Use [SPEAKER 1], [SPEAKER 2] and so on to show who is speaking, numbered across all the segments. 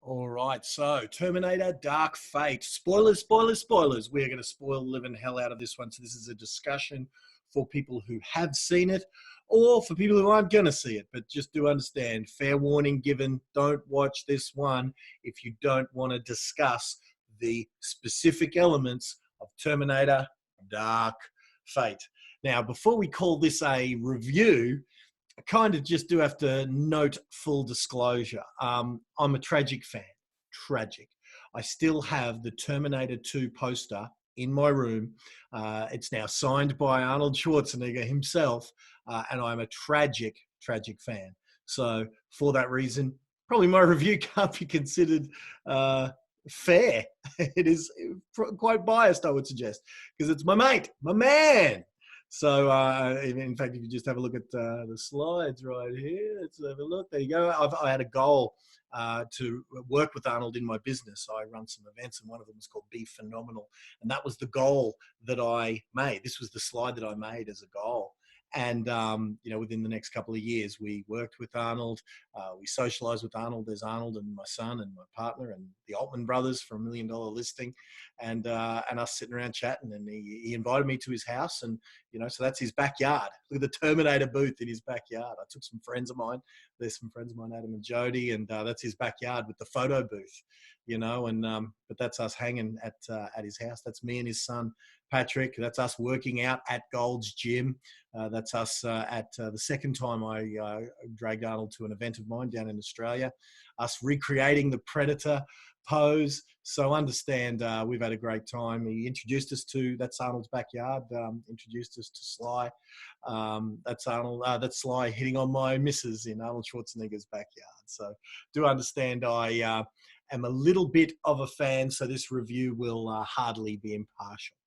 [SPEAKER 1] All right, so Terminator Dark Fate. Spoilers, spoilers, spoilers. We're going to spoil the living hell out of this one. So this is a discussion for people who have seen it or for people who aren't going to see it. But just do understand, fair warning given, don't watch this one if you don't want to discuss the specific elements of Terminator Dark Fate. Now, before we call this a review, I kind of just do have to note full disclosure. I'm a tragic fan. Tragic. I still have the Terminator 2 poster in my room. It's now signed by Arnold Schwarzenegger himself, and I'm a tragic, tragic fan. So for that reason, probably my review can't be considered fair. It is quite biased, I would suggest, because it's my mate, my man. So, in fact, if you just have a look at the slides right here, let's have a look. There you go. I had a goal to work with Arnold in my business. I run some events, and one of them was called Be Phenomenal. And that was the goal that I made. This was the slide that I made as a goal. And, within the next couple of years, we worked with Arnold. We socialized with Arnold. There's Arnold and my son and my partner and the Altman brothers from $1 Million Listing, and us sitting around chatting. And he invited me to his house, and so that's his backyard. Look at the Terminator booth in his backyard. I took some friends of mine. There's some friends of mine, Adam and Jody, and that's his backyard with the photo booth. But that's us hanging at his house. That's me and his son Patrick. That's us working out at Gold's Gym. That's us at the second time I dragged Arnold to an event of mine down in Australia. Us recreating the Predator pose. So understand, we've had a great time. He introduced us to, that's Arnold's backyard, introduced us to Sly. That's Arnold, that's Sly hitting on my missus in Arnold Schwarzenegger's backyard. So do understand I am a little bit of a fan, so this review will hardly be impartial.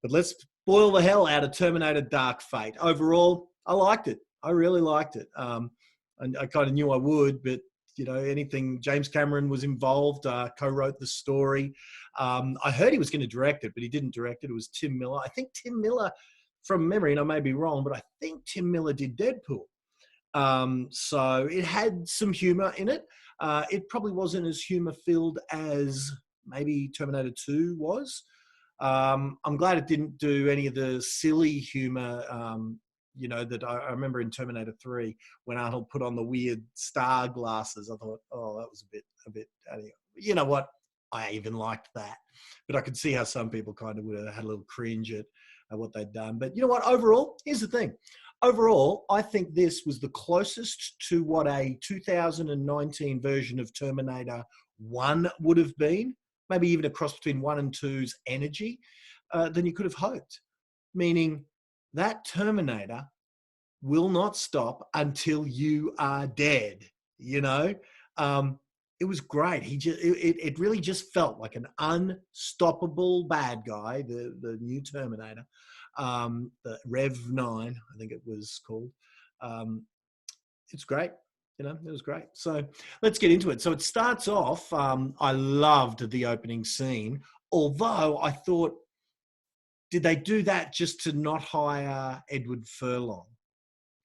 [SPEAKER 1] But let's spoil the hell out of Terminator Dark Fate. Overall, I liked it. I really liked it. And I kind of knew I would, but anything, James Cameron was involved, co-wrote the story. I heard he was going to direct it, but he didn't direct it. It was Tim Miller. I think Tim Miller, from memory, and I may be wrong, but I think Tim Miller did Deadpool. So it had some humor in it. It probably wasn't as humor-filled as maybe Terminator 2 was. I'm glad it didn't do any of the silly humor, that I remember in Terminator 3 when Arnold put on the weird star glasses. I thought, oh, that was a bit. You know what? I even liked that, but I could see how some people kind of would have had a little cringe at what they'd done. But you know what? Overall, here's the thing. Overall, I think this was the closest to what a 2019 version of Terminator 1 would have been, maybe even a cross between 1 and 2's energy, than you could have hoped. Meaning that Terminator will not stop until you are dead, It was great. It really just felt like an unstoppable bad guy, the new Terminator, the Rev 9, I think it was called. It's great. It was great. So let's get into it. So it starts off, I loved the opening scene, although I thought, did they do that just to not hire Edward Furlong?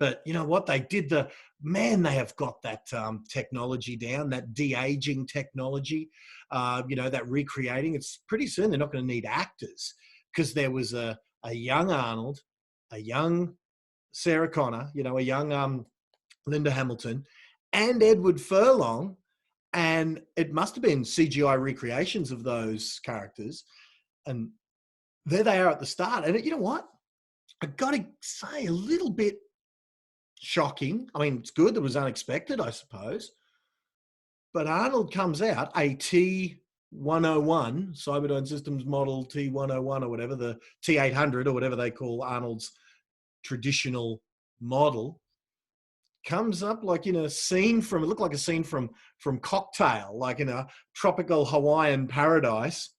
[SPEAKER 1] But you know what? They did they have got that technology down, that de-aging technology, that recreating. It's pretty soon they're not going to need actors because there was a young Arnold, a young Sarah Connor, a young Linda Hamilton, and Edward Furlong, and it must have been CGI recreations of those characters. And there they are at the start. And you know what? I got to say, a little bit shocking. I mean, it's good. That was unexpected, I suppose. But Arnold comes out, a T101, Cyberdyne Systems model T101 or whatever, the T800 or whatever they call Arnold's traditional model, comes up like in a scene from, it looked like a scene from Cocktail, like in a tropical Hawaiian paradise.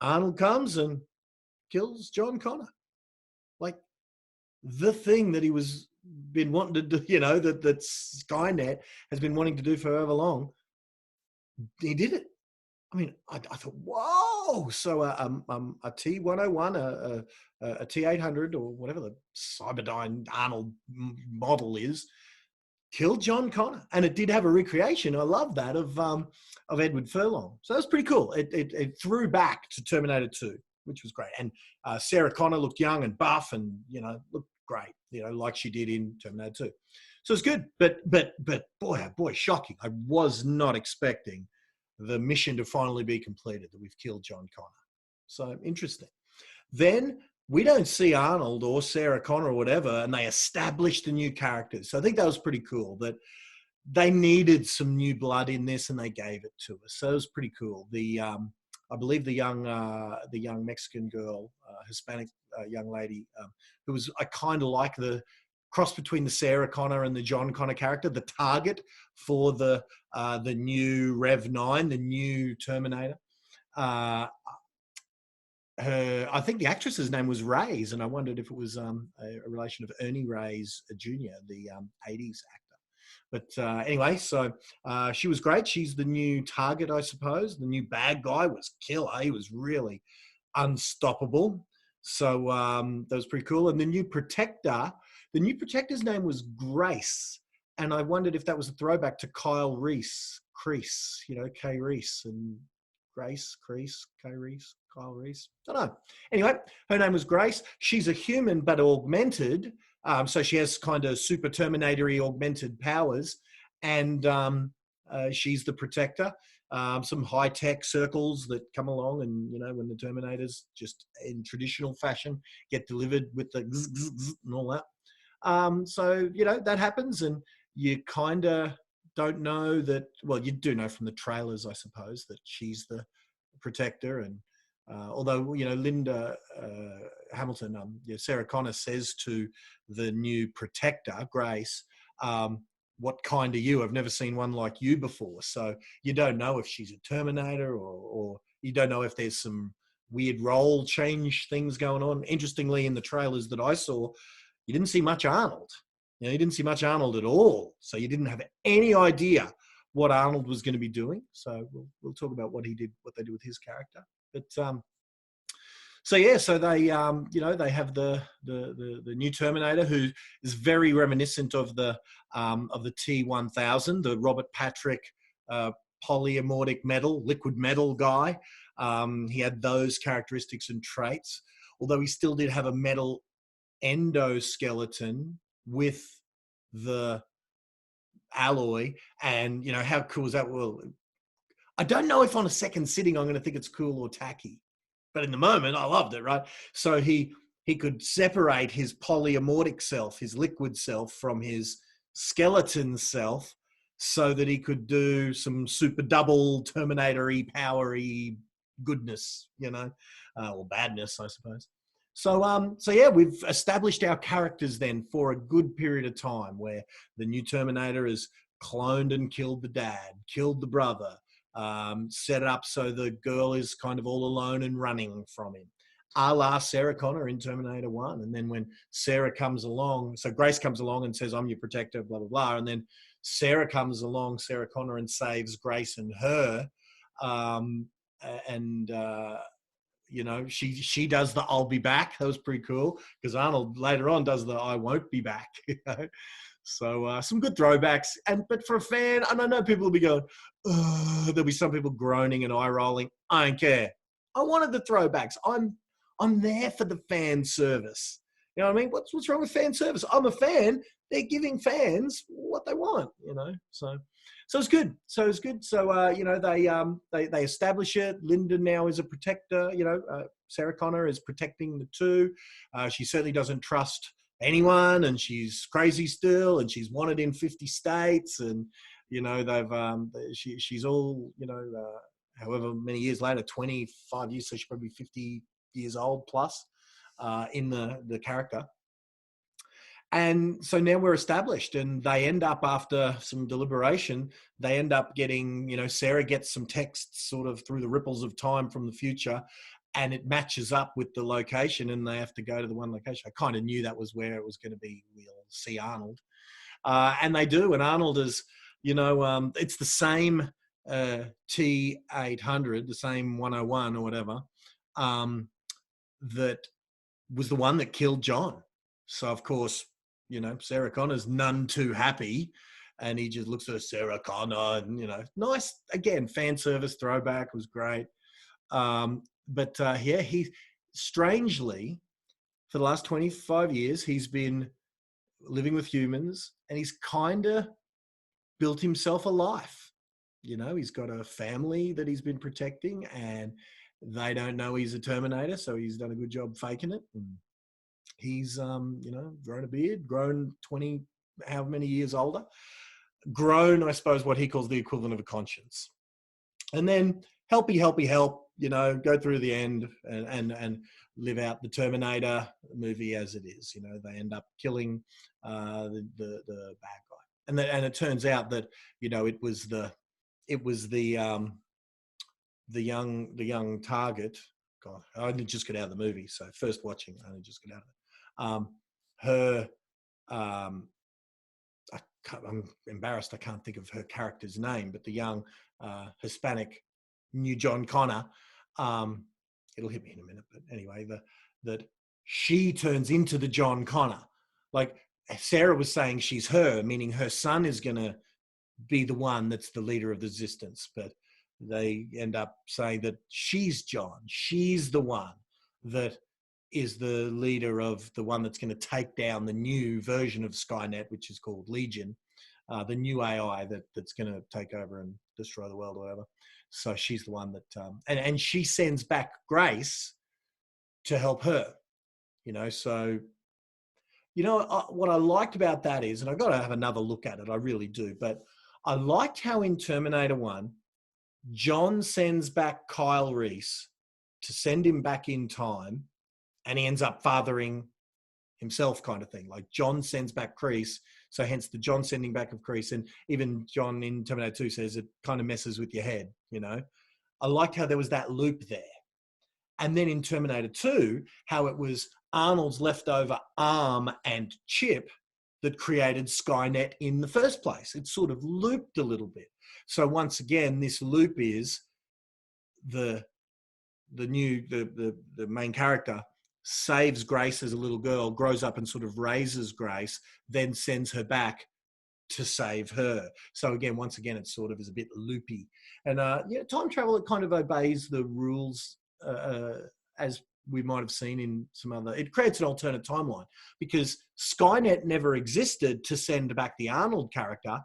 [SPEAKER 1] Arnold comes and kills John Connor. Like the thing that he was been wanting to do, that Skynet has been wanting to do for however long. He did it. I mean, I thought, whoa! So a T101, a T800, or whatever the Cyberdyne Arnold model is, killed John Connor, and it did have a recreation. I love that of Edward Furlong. So that was pretty cool. It threw back to Terminator 2, which was great. And Sarah Connor looked young and buff, and looked great. Like she did in Terminator 2. So it's good. But boy, oh boy, shocking. I was not expecting the mission to finally be completed, that we've killed John Connor. So interesting. Then we don't see Arnold or Sarah Connor or whatever, and they established the new characters. So I think that was pretty cool, that they needed some new blood in this, and they gave it to us. So it was pretty cool. I believe the young Mexican girl, Hispanic young lady, who was, I kind of like the cross between the Sarah Connor and the John Connor character, the target for the new Rev 9, the new Terminator. I think the actress's name was Reyes, and I wondered if it was a relation of Ernie Reyes Jr., the 80s actor. But anyway, so she was great. She's the new target, I suppose. The new bad guy was killer. He was really unstoppable. So that was pretty cool. And the new protector's name was Grace. And I wondered if that was a throwback to Kyle Reese, Kay Reese, and Grace, Crease, Kay Reese, Kyle Reese. I don't know. Anyway, her name was Grace. She's a human, but augmented. So she has kind of super Terminator-y augmented powers. And she's the protector. Some high-tech circles that come along, and, when the Terminators, just in traditional fashion, get delivered with the zzz, zzz, zzz, and all that. So, that happens, and you kind of don't know that. Well, you do know from the trailers, I suppose, that she's the protector. And although, Linda Hamilton, Sarah Connor says to the new protector, Grace, what kind are you? I've never seen one like you before. So you don't know if she's a Terminator, or you don't know if there's some weird role change things going on. Interestingly, in the trailers that I saw, you didn't see much Arnold. You didn't see much Arnold at all. So you didn't have any idea what Arnold was going to be doing. So we'll talk about what they did with his character. But so they they have the new Terminator, who is very reminiscent of the T-1000, the Robert Patrick polyamortic metal, liquid metal guy. He had those characteristics and traits, although he still did have a metal endoskeleton with the alloy. And how cool is that? Well, I don't know if on a second sitting I'm going to think it's cool or tacky, but in the moment I loved it, right? So he could separate his polyamortic self, his liquid self, from his skeleton self, so that he could do some super double Terminator-y, power-y goodness, or badness, I suppose. So we've established our characters then for a good period of time, where the new Terminator has cloned and killed the dad, killed the brother, set it up so the girl is kind of all alone and running from him, a la Sarah Connor in Terminator 1. And then when Sarah comes along, so Grace comes along and says, I'm your protector, blah, blah, blah. And then Sarah comes along, Sarah Connor, and saves Grace and her. She does the I'll be back. That was pretty cool, because Arnold later on does the I won't be back. So some good throwbacks. But for a fan, and I know people will be going, there'll be some people groaning and eye rolling. I don't care. I wanted the throwbacks. I'm there for the fan service. You know what I mean? What's wrong with fan service? I'm a fan. They're giving fans what they want. So it's good. So they establish it. Linda now is a protector. Sarah Connor is protecting the two. She certainly doesn't trust anyone, and she's crazy still, and she's wanted in 50 states, and she's all however many years later, 25 years, so she's probably 50 years old plus in the character. And so now we're established, and they end up, after some deliberation, they end up getting, Sarah gets some texts sort of through the ripples of time from the future, and it matches up with the location, and they have to go to the one location. I kind of knew that was where it was going to be. We'll see Arnold. And they do, and Arnold is, it's the same T-800, the same 101 or whatever, that was the one that killed John. So, of course, Sarah Connor's none too happy. and he just looks at her, Sarah Connor, and, nice, again, fan service throwback, was great. But yeah, he strangely, for the last 25 years, he's been living with humans, and he's kind of built himself a life. He's got a family that he's been protecting, and they don't know he's a Terminator, so he's done a good job faking it. And he's, grown a beard, grown 20, how many years older, grown, I suppose, what he calls the equivalent of a conscience. And then help, go through the end and live out the Terminator movie as it is. They end up killing the bad guy. And it turns out that, it was the young target. God, I only just got out of the movie, so first watching, I only just got out of it. I'm embarrassed, I can't think of her character's name, but the young Hispanic new John Connor. It'll hit me in a minute, but anyway, that she turns into the John Connor. Like Sarah was saying, she's her, meaning her son is going to be the one that's the leader of the resistance, but they end up saying that she's John. She's the one that is the leader of the one that's going to take down the new version of Skynet, which is called Legion, the new AI that's going to take over and destroy the world or whatever. So she's the one that, and she sends back Grace to help her, so, what I liked about that is, and I've got to have another look at it, I really do, but I liked how in Terminator 1, John sends back Kyle Reese to send him back in time, and he ends up fathering himself, kind of thing. Like John sends back Kreese, so hence the John sending back of Kreese. And even John in Terminator 2 says it kind of messes with your head, I liked how there was that loop there. And then in Terminator 2, how it was Arnold's leftover arm and chip that created Skynet in the first place. It sort of looped a little bit. So once again, this loop is the main character saves Grace as a little girl, grows up and sort of raises Grace, then sends her back to save her. So again, once again, it sort of is a bit loopy. And time travel, it kind of obeys the rules as we might have seen in some other, it creates an alternate timeline because Skynet never existed to send back the Arnold character,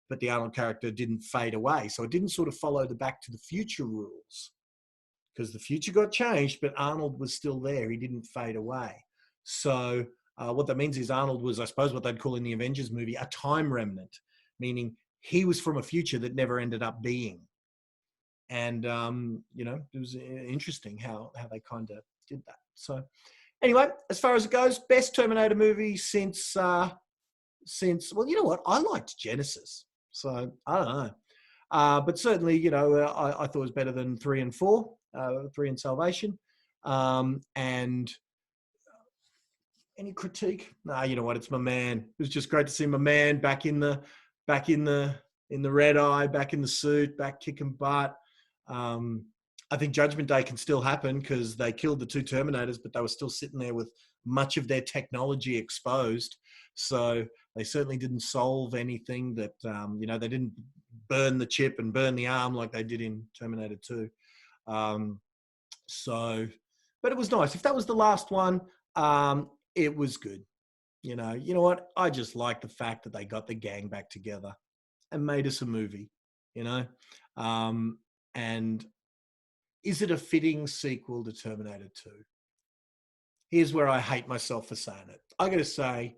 [SPEAKER 1] but the Arnold character didn't fade away. So it didn't sort of follow the Back to the Future rules because the future got changed, but Arnold was still there. He didn't fade away. So what that means is Arnold was, I suppose, what they'd call in the Avengers movie, a time remnant, meaning he was from a future that never ended up being. And, it was interesting how they kind of did that. So anyway, as far as it goes, best Terminator movie since, well, you know what? I liked Genesis. So I don't know. But certainly, I thought it was better than 3 and 4, 3 and Salvation. And any critique? Nah, you know what? It's my man. It was just great to see my man back in the red eye, back in the suit, back kicking butt. I think Judgment Day can still happen because they killed the 2 Terminators, but they were still sitting there with much of their technology exposed. So they certainly didn't solve anything that, they didn't burn the chip and burn the arm like they did in Terminator 2. But it was nice. If that was the last one, it was good. You know what? I just like the fact that they got the gang back together and made us a movie, and is it a fitting sequel to Terminator 2? Here's where I hate myself for saying it. I got to say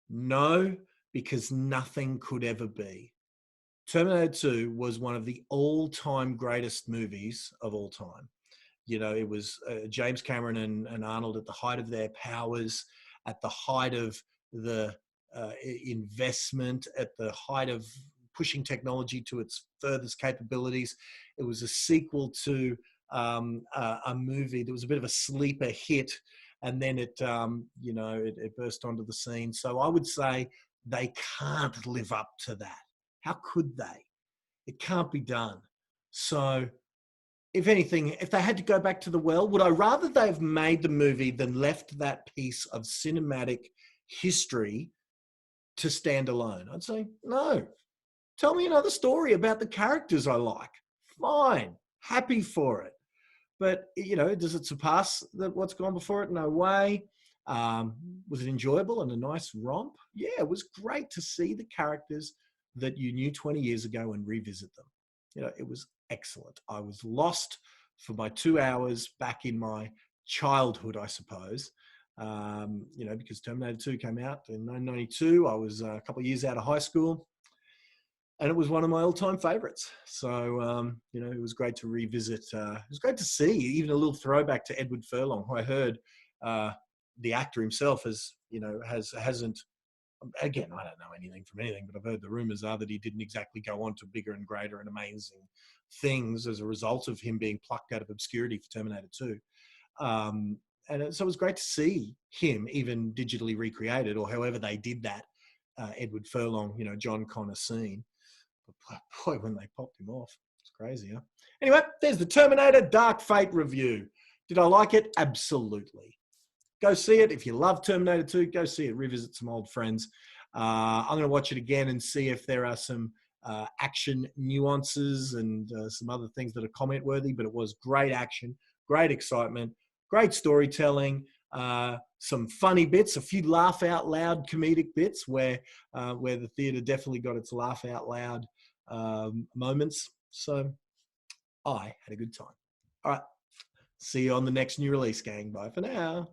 [SPEAKER 1] no, because nothing could ever be. Terminator 2 was one of the all-time greatest movies of all time. It was James Cameron and Arnold at the height of their powers, at the height of the investment, at the height of pushing technology to its furthest capabilities. It was a sequel to a movie that was a bit of a sleeper hit, and then it burst onto the scene. So I would say they can't live up to that. How could they? It can't be done. So if anything, if they had to go back to the well, would I rather they've made the movie than left that piece of cinematic history to stand alone. I'd say, no, tell me another story about the characters I like. Fine, happy for it. But, does it surpass what's gone before it? No way. Was it enjoyable and a nice romp? Yeah, it was great to see the characters that you knew 20 years ago and revisit them. It was excellent. I was lost for my 2 hours back in my childhood, I suppose. Because Terminator 2 came out in 1992. I was a couple of years out of high school, and it was one of my all-time favorites. So, it was great to revisit. It was great to see even a little throwback to Edward Furlong, who I heard the actor himself hasn't. Again, I don't know anything from anything, but I've heard the rumors are that he didn't exactly go on to bigger and greater and amazing things as a result of him being plucked out of obscurity for Terminator 2. And so it was great to see him even digitally recreated, or however they did that Edward Furlong, John Connor scene. But boy, when they popped him off, it's crazy, huh? Anyway, there's the Terminator Dark Fate review. Did I like it? Absolutely. Go see it. If you love Terminator 2, go see it. Revisit some old friends. I'm going to watch it again and see if there are some action nuances and some other things that are comment worthy. But it was great action, great excitement, great storytelling, some funny bits, a few laugh out loud comedic bits where the theatre definitely got its laugh out loud moments. So I had a good time. All right. See you on the next new release, gang. Bye for now.